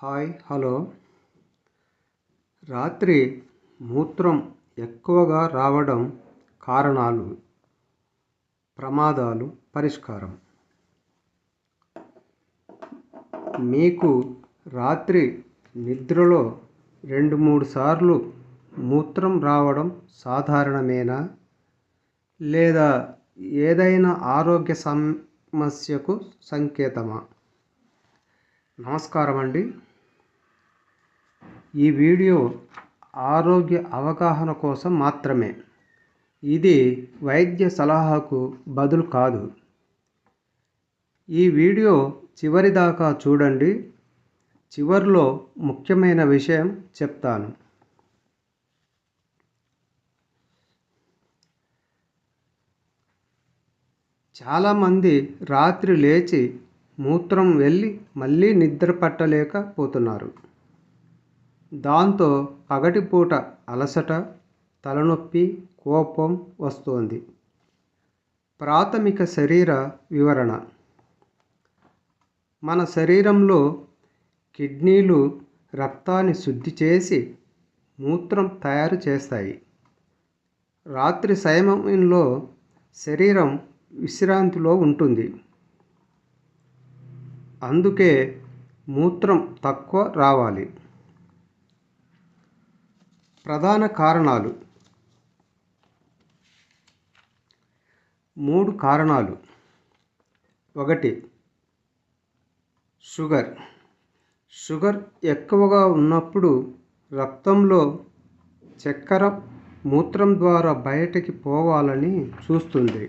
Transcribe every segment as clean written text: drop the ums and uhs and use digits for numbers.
Hi hello రాత్రి మూత్రం ఎక్కువగా రావడం కారణాలు, ప్రమాదాలు, పరిష్కారం. మీకు రాత్రి నిద్రలో 2-3 సార్లు మూత్రం రావడం సాధారణమేనా, లేదా ఏదైనా ఆరోగ్య సమస్యకు సంకేతమా? నమస్కారం అండి. ఈ వీడియో ఆరోగ్య అవగాహన కోసం మాత్రమే. ఇది వైద్య సలహాకు బదులు కాదు. ఈ వీడియో చివరి దాకా చూడండి. చివర్లో ముఖ్యమైన విషయం చెప్తాను. చాలామంది రాత్రి లేచి మూత్రం వెళ్ళి మళ్ళీ నిద్ర పట్టలేకపోతున్నారు. దాంతో పగటిపూట అలసట, తలనొప్పి, కోపం వస్తోంది. ప్రాథమిక శరీర వివరణ. మన శరీరంలో కిడ్నీలు రక్తాన్ని శుద్ధి చేసి మూత్రం తయారు చేస్తాయి. రాత్రి సమయంలో శరీరం విశ్రాంతిలో ఉంటుంది. అందుకే మూత్రం తక్కువ రావాలి. ప్రధాన కారణాలు 3 కారణాలు. 1. షుగర్ ఎక్కువగా ఉన్నప్పుడు రక్తంలో చక్కెర మూత్రం ద్వారా బయటికి పోవాలని చూస్తుంది.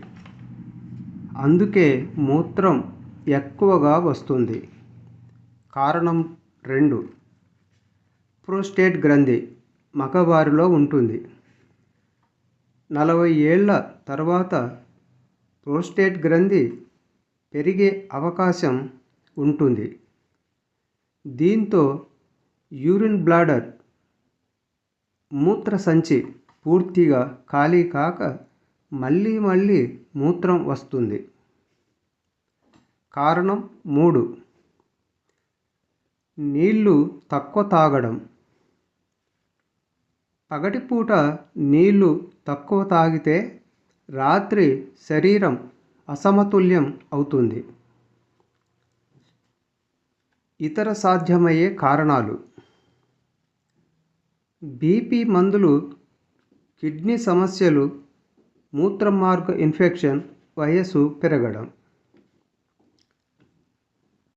అందుకే మూత్రం ఎక్కువగా వస్తుంది. కారణం 2. ప్రోస్టేట్ గ్రంథి మగవారిలో ఉంటుంది. 40 ఏళ్ల తర్వాత ప్రోస్టేట్ గ్రంథి పెరిగే అవకాశం ఉంటుంది. దీంతో యూరిన్ బ్లాడర్ మూత్రసంచి పూర్తిగా ఖాళీ కాక మళ్ళీ మూత్రం వస్తుంది. కారణం 3. నీళ్లు తక్కువ తాగడం. పగటిపూట నీళ్లు తక్కువ తాగితే రాత్రి శరీరం అసమతుల్యం అవుతుంది. ఇతర సాధ్యమయ్యే కారణాలు: బీపీ మందులు, కిడ్నీ సమస్యలు, మూత్రమార్గ ఇన్ఫెక్షన్, వయస్సు పెరగడం.